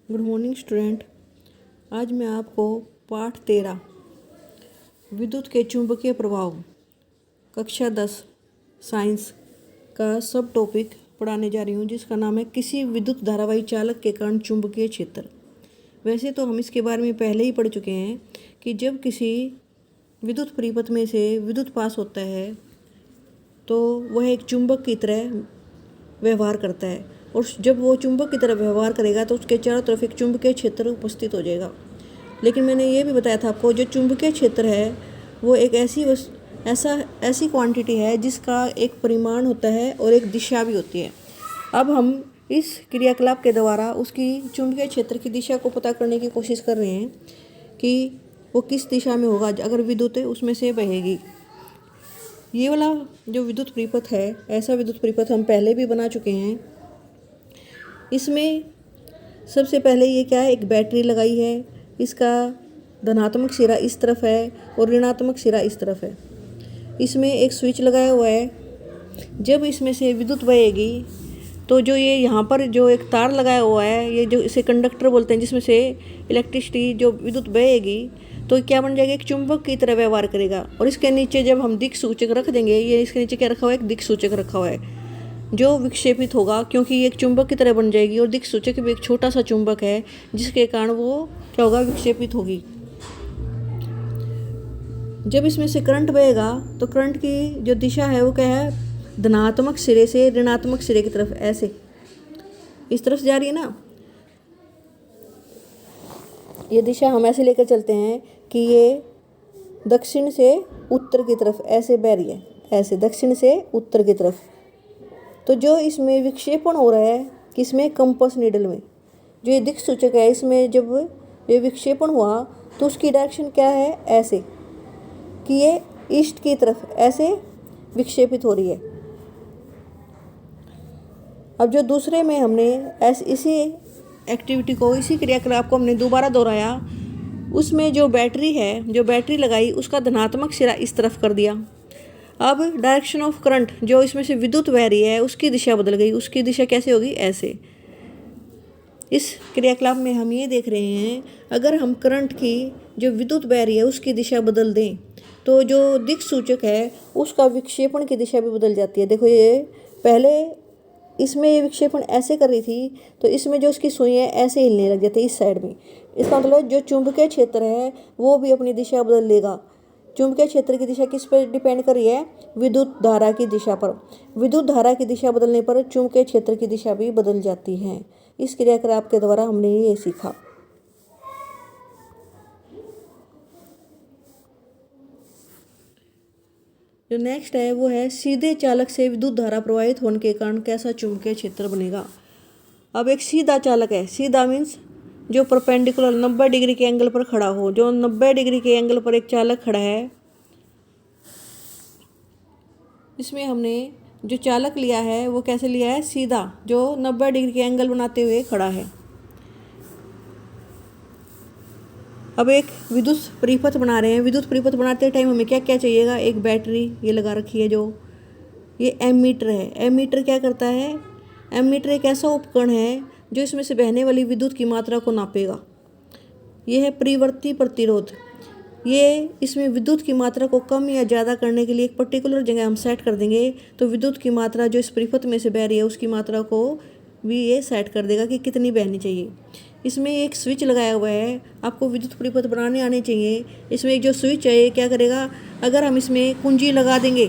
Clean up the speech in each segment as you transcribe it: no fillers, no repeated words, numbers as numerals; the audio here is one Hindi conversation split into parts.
Good morning student. आज मैं आपको पाठ 13 विद्युत के चुंबकीय प्रभाव कक्षा 10 साइंस का सब टॉपिक पढ़ाने जा रही हूँ, जिसका नाम है किसी विद्युत धारावाही चालक के कारण चुंबकीय क्षेत्र। वैसे तो हम इसके बारे में पहले ही पढ़ चुके हैं कि जब किसी विद्युत परिपथ में से विद्युत पास होता है तो वह एक चुंबक की तरह व्यवहार करता है, और जब वो चुंबक की तरह व्यवहार करेगा तो उसके चारों तरफ एक चुंबकीय क्षेत्र उपस्थित हो जाएगा। लेकिन मैंने ये भी बताया था आपको, जो चुंबकीय क्षेत्र है वो एक ऐसी क्वांटिटी है जिसका एक परिमाण होता है और एक दिशा भी होती है। अब हम इस क्रियाकलाप के द्वारा उसकी चुंबकीय क्षेत्र की दिशा को पता करने की कोशिश कर रहे हैं कि वो किस दिशा में होगा अगर विद्युत उसमें से बहेगी। ये वाला जो विद्युत परिपथ है, ऐसा विद्युत परिपथ हम पहले भी बना चुके हैं। इसमें सबसे पहले ये क्या है, एक बैटरी लगाई है। इसका धनात्मक सिरा इस तरफ है और ऋणात्मक सिरा इस तरफ है। इसमें एक स्विच लगाया हुआ है। जब इसमें से विद्युत बहेगी तो जो ये यहाँ पर जो एक तार लगाया हुआ है, ये जो इसे कंडक्टर बोलते हैं, जिसमें से इलेक्ट्रिसिटी जो विद्युत बहेगी तो क्या बन जाएगा, एक चुंबक की तरह व्यवहार करेगा। और इसके नीचे जब हम दिक् सूचक रख देंगे, ये इसके नीचे क्या रखा हुआ है, एक दिक् सूचक रखा हुआ है जो विक्षेपित होगा, क्योंकि ये एक चुंबक की तरह बन जाएगी। और दिक् सूचक भी एक छोटा सा चुंबक है जिसके कारण वो क्या होगा, विक्षेपित होगी। जब इसमें से करंट बहेगा तो करंट की जो दिशा है वो क्या है, धनात्मक सिरे से ऋणात्मक सिरे की तरफ, ऐसे इस तरफ जा रही है ना। ये दिशा हम ऐसे लेकर चलते हैं कि ये दक्षिण से उत्तर की तरफ ऐसे बह रही है, ऐसे दक्षिण से उत्तर की तरफ। तो जो इसमें विक्षेपण हो रहा है किसमें, कंपास नीडल में, जो ये दिक् सूचक है, इसमें जब ये विक्षेपण हुआ तो उसकी डायरेक्शन क्या है, ऐसे कि ये ईस्ट की तरफ ऐसे विक्षेपित हो रही है। अब जो दूसरे में हमने इसी एक्टिविटी को, इसी क्रियाकलाप को हमने दोबारा दोहराया, उसमें जो बैटरी है, जो बैटरी लगाई, उसका धनात्मक सिरा इस तरफ कर दिया। अब डायरेक्शन ऑफ करंट, जो इसमें से विद्युत बह रही है, उसकी दिशा बदल गई। उसकी दिशा कैसे होगी, ऐसे। इस क्रियाकलाप में हम ये देख रहे हैं, अगर हम करंट की जो विद्युत बह रही है उसकी दिशा बदल दें तो जो दिक् सूचक है उसका विक्षेपण की दिशा भी बदल जाती है। देखो, ये पहले इसमें ये विक्षेपण ऐसे कर रही थी तो इसमें जो उसकी सुई है ऐसे हिलने लग जाती है इस साइड में। इसका मतलब जो चुंबकीय क्षेत्र है वो भी अपनी दिशा बदल लेगा। चुंबकीय क्षेत्र की दिशा किस पर डिपेंड कर रही है, विद्युत धारा की दिशा पर। विद्युत धारा की दिशा बदलने पर चुंबकीय क्षेत्र की दिशा भी बदल जाती है। इस क्रियाकलाप के द्वारा हमने ये सीखा। जो नेक्स्ट है वो है सीधे चालक से विद्युत धारा प्रवाहित होने के कारण कैसा चुंबकीय क्षेत्र बनेगा। अब एक सीधा चालक है, सीधा मीन्स जो परपेंडिकुलर 90 डिग्री के एंगल पर खड़ा हो। जो 90 डिग्री के एंगल पर एक चालक खड़ा है, इसमें हमने जो चालक लिया है वो कैसे लिया है, सीधा, जो 90 डिग्री के एंगल बनाते हुए खड़ा है। अब एक विद्युत परिपथ बना रहे हैं। विद्युत परिपथ बनाते टाइम हमें क्या क्या चाहिएगा, एक बैटरी ये लगा रखी है, जो ये एमीटर है। एमीटर क्या करता है, एमीटर एक ऐसा उपकरण है जो इसमें से बहने वाली विद्युत की मात्रा को नापेगा। ये है परिवर्ती प्रतिरोध। ये इसमें विद्युत की मात्रा को कम या ज़्यादा करने के लिए एक पर्टिकुलर जगह हम सेट कर देंगे तो विद्युत की मात्रा जो इस परिपथ में से बह रही है उसकी मात्रा को भी ये सेट कर देगा कि कितनी बहनी चाहिए। इसमें एक स्विच लगाया हुआ है। आपको विद्युत परिपथ बनाने आने चाहिए। इसमें एक जो स्विच है ये क्या करेगा, अगर हम इसमें कुंजी लगा देंगे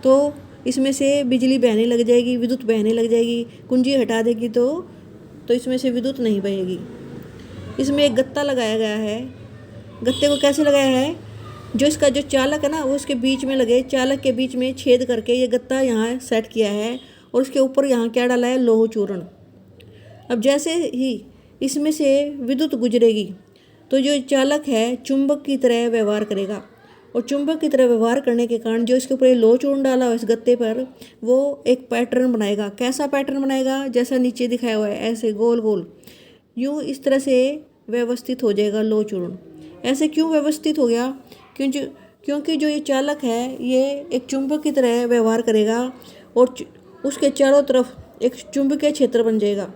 तो इसमें से बिजली बहने लग जाएगी, विद्युत बहने लग जाएगी। कुंजी हटा देगी तो इसमें से विद्युत नहीं बहेगी। इसमें एक गत्ता लगाया गया है। गत्ते को कैसे लगाया है, जो इसका जो चालक है ना वो उसके बीच में लगे, चालक के बीच में छेद करके ये गत्ता यहाँ सेट किया है, और उसके ऊपर यहाँ क्या डाला है, लोह चूर्ण। अब जैसे ही इसमें से विद्युत गुजरेगी तो जो चालक है चुंबक की तरह व्यवहार करेगा, और चुंबक की तरह व्यवहार करने के कारण जो इसके ऊपर ये लोह चूर्ण डाला हुआ इस गत्ते पर, वो एक पैटर्न बनाएगा। कैसा पैटर्न बनाएगा, जैसा नीचे दिखाया हुआ है, ऐसे गोल गोल यूँ इस तरह से व्यवस्थित हो जाएगा लोह चूर्ण। ऐसे क्यों व्यवस्थित हो गया, क्योंकि जो ये चालक है ये एक चुंबक की तरह व्यवहार करेगा और उसके चारों तरफ एक चुंबकीय क्षेत्र बन जाएगा।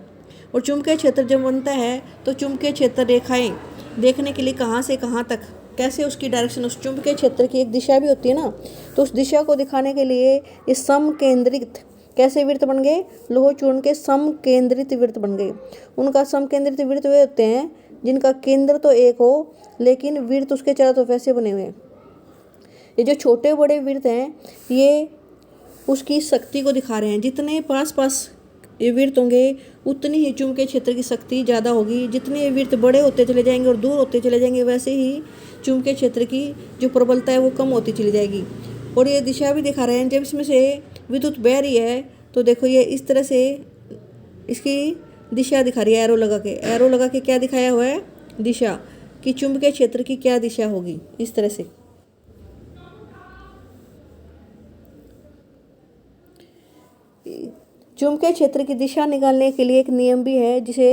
और चुंबकीय क्षेत्र जब बनता है तो चुंबकीय क्षेत्र रेखाएं देखने के लिए कहाँ से कहाँ तक, कैसे उसकी डायरेक्शन, उस चुंबकीय क्षेत्र की एक दिशा भी होती है ना, तो उस दिशा को दिखाने के लिए ये समकेंद्रित कैसे वृत्त बन गए, लौह चूर्ण के समकेंद्रित वृत्त बन गए। उनका समकेंद्रित वृत्त वे होते हैं जिनका केंद्र तो एक हो लेकिन वृत्त उसके चारों तरफ ऐसे बने हुए हैं। ये जो छोटे बड़े वृत्त हैं ये उसकी शक्ति को दिखा रहे हैं। जितने पास पास ये वृत्त होंगे उतनी ही चुंबकीय क्षेत्र की शक्ति ज़्यादा होगी। जितने ये वृत्त बड़े होते चले जाएंगे और दूर होते चले जाएंगे वैसे ही चुंबकीय क्षेत्र की जो प्रबलता है वो कम होती चली जाएगी। और ये दिशा भी दिखा रहे हैं, जब इसमें से विद्युत बह रही है तो देखो ये इस तरह से इसकी दिशा दिखा रही है। एरो लगा के क्या दिखाया हुआ है, दिशा कि चुंबकीय क्षेत्र की क्या दिशा होगी, इस तरह से। चुंबकीय क्षेत्र की दिशा निकालने के लिए एक नियम भी है जिसे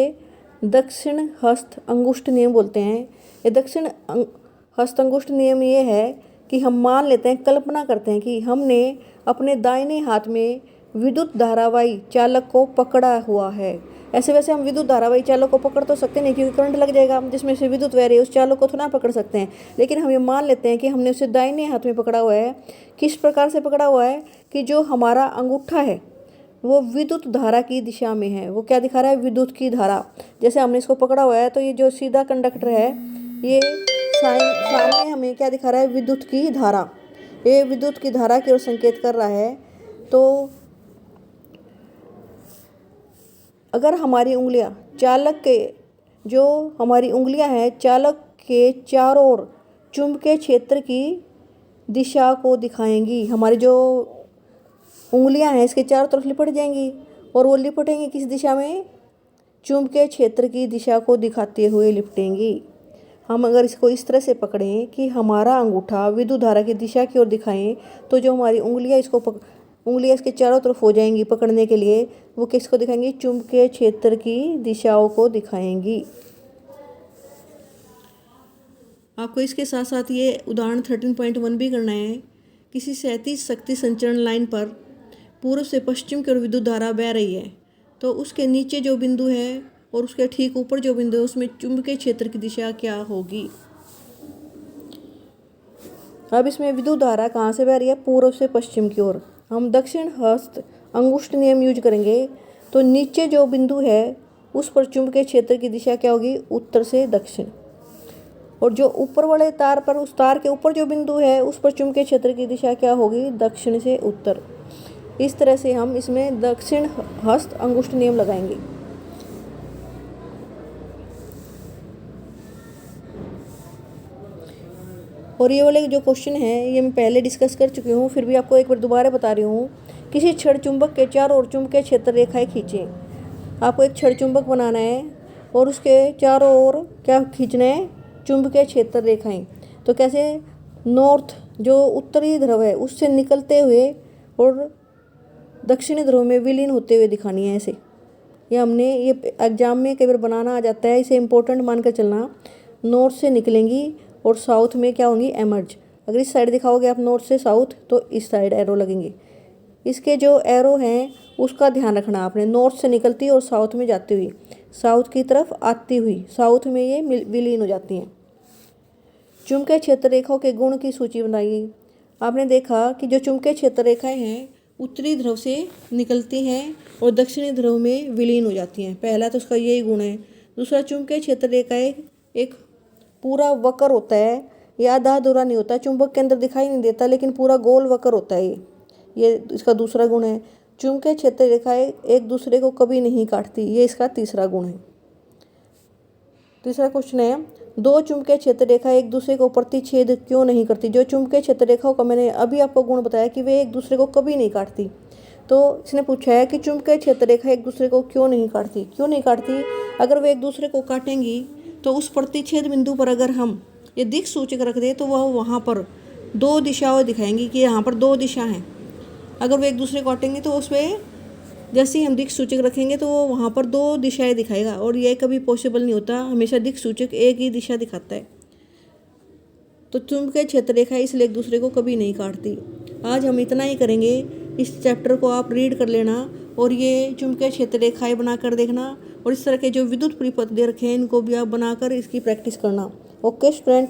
दक्षिण हस्त अंगुष्ठ नियम बोलते हैं। ये दक्षिण हस्त अंगुष्ठ नियम ये है कि हम मान लेते हैं, कल्पना करते हैं कि हमने अपने दाहिने हाथ में विद्युत धारावाही चालक को पकड़ा हुआ है। ऐसे वैसे हम विद्युत धारावाही चालक को पकड़ तो सकते नहीं क्योंकि करंट लग जाएगा, जिसमें से विद्युत बह रही है उस चालक को थोड़ा पकड़ सकते हैं, लेकिन हम ये मान लेते हैं कि हमने उसे दाहिने हाथ में पकड़ा हुआ है। किस प्रकार से पकड़ा हुआ है कि जो हमारा अंगूठा है वो विद्युत धारा की दिशा में है। वो क्या दिखा रहा है, विद्युत की धारा। जैसे हमने इसको पकड़ा हुआ है तो ये जो सीधा कंडक्टर है ये सामने हमें क्या दिखा रहा है, विद्युत की धारा। ये विद्युत की धारा की ओर संकेत कर रहा है। तो अगर हमारी उंगलियां चालक के हमारी उंगलियां हैं चालक के चारों ओर चुंबकीय क्षेत्र की दिशा को दिखाएंगी। हमारी जो उंगलियां हैं इसके चारों तरफ लिपट जाएंगी और वो लिपटेंगी किस दिशा में, चुंबकीय क्षेत्र की दिशा को दिखाते हुए लिपटेंगी। हम अगर इसको इस तरह से पकड़ें कि हमारा अंगूठा विद्युत धारा की दिशा की ओर दिखाएं तो जो हमारी उंगलियां उंगलियां इसके चारों तरफ हो जाएंगी पकड़ने के लिए, वो किसको दिखाएंगी, चुंबकीय क्षेत्र की दिशाओं को दिखाएंगी। आपको इसके साथ साथ ये उदाहरण 13.1 भी करना है। किसी क्षैतिज शक्ति संचरण लाइन पर पूर्व से पश्चिम की ओर विद्युत धारा बह रही है तो उसके नीचे जो बिंदु है और उसके ठीक ऊपर जो बिंदु है उसमें चुंबकीय क्षेत्र की दिशा क्या होगी। अब इसमें विद्युत धारा कहाँ से बह रही है, पूर्व से पश्चिम की ओर। हम दक्षिण हस्त अंगुष्ठ नियम यूज करेंगे तो नीचे जो बिंदु है उस पर चुंबकीय क्षेत्र की दिशा क्या होगी, उत्तर से दक्षिण। और जो ऊपर वाले तार पर, उस तार के ऊपर जो बिंदु है उस पर चुंबकीय क्षेत्र की दिशा क्या होगी, दक्षिण से उत्तर। इस तरह से हम इसमें दक्षिण हस्त अंगुष्ठ नियम लगाएंगे। और ये वाले जो क्वेश्चन है ये मैं पहले डिस्कस कर चुकी हूँ, फिर भी आपको एक बार दोबारा बता रही हूँ। किसी छड़ चुंबक के चारों ओर चुंबकीय क्षेत्र रेखाएं खींचें। आपको एक छड़ चुंबक बनाना है और उसके चारों ओर क्या खींचना है, चुंबकीय क्षेत्र रेखाएं। तो कैसे, नॉर्थ जो उत्तरी ध्रुव है उससे निकलते हुए और दक्षिणी ध्रुव में विलीन होते हुए दिखानी है ऐसे। ये हमने ये एग्जाम में कई बार बनाना आ जाता है, इसे इम्पोर्टेंट मानकर चलना। नॉर्थ से निकलेंगी और साउथ में क्या होंगी, एमर्ज। अगर इस साइड दिखाओगे आप नॉर्थ से साउथ तो इस साइड एरो लगेंगे। इसके जो एरो हैं उसका ध्यान रखना आपने, नॉर्थ से निकलती और साउथ में जाती हुई, साउथ की तरफ आती हुई साउथ में ये विलीन हो जाती हैं। चुंबकीय क्षेत्र रेखाओं के गुण की सूची बनाइए। आपने देखा कि जो चुंबकीय क्षेत्र रेखाएं हैं उत्तरी ध्रुव से निकलती हैं और दक्षिणी ध्रुव में विलीन हो जाती हैं। पहला तो उसका यही गुण है। दूसरा, चुंबकीय क्षेत्र रेखाएं एक पूरा वक्र होता है, ये आधा अधूरा नहीं होता, चुंबक के अंदर दिखाई नहीं देता लेकिन पूरा गोल वक्र होता है ये इसका दूसरा गुण है। चुंबकीय क्षेत्र रेखाएं एक दूसरे को कभी नहीं काटती, ये इसका तीसरा गुण है। तीसरा क्वेश्चन है, दो चुंबकीय क्षेत्र रेखा एक दूसरे को प्रतिच्छेद क्यों नहीं करती। जो चुंबकीय क्षेत्र रेखाओं का मैंने अभी आपको गुण बताया कि वे एक दूसरे को कभी नहीं काटती, तो इसने पूछा है कि चुंबकीय क्षेत्र रेखा एक दूसरे को क्यों नहीं काटती। अगर वे एक दूसरे को काटेंगी तो उस प्रतिच्छेद बिंदु पर अगर हम ये दिक् सूचक रख दें तो वह वहाँ पर दो दिशाएं दिखाएंगी कि यहाँ पर दो दिशा हैं। अगर वे एक दूसरे को काटेंगे तो उस पर जैसे ही हम दिक् सूचक रखेंगे तो वो वहाँ पर दो दिशाएं दिखाएगा और ये कभी पॉसिबल नहीं होता, हमेशा दिक् सूचक एक ही दिशा दिखाता है। तो चुंबकीय क्षेत्र रेखा इसलिए एक दूसरे को कभी नहीं काटती। आज हम इतना ही करेंगे। इस चैप्टर को आप रीड कर लेना और ये चुंबकीय क्षेत्र रेखाएं बना कर देखना और इस तरह के जो विद्युत परिपथ दे रखे हैं इनको भी आप बनाकर इसकी प्रैक्टिस करना। Okay student.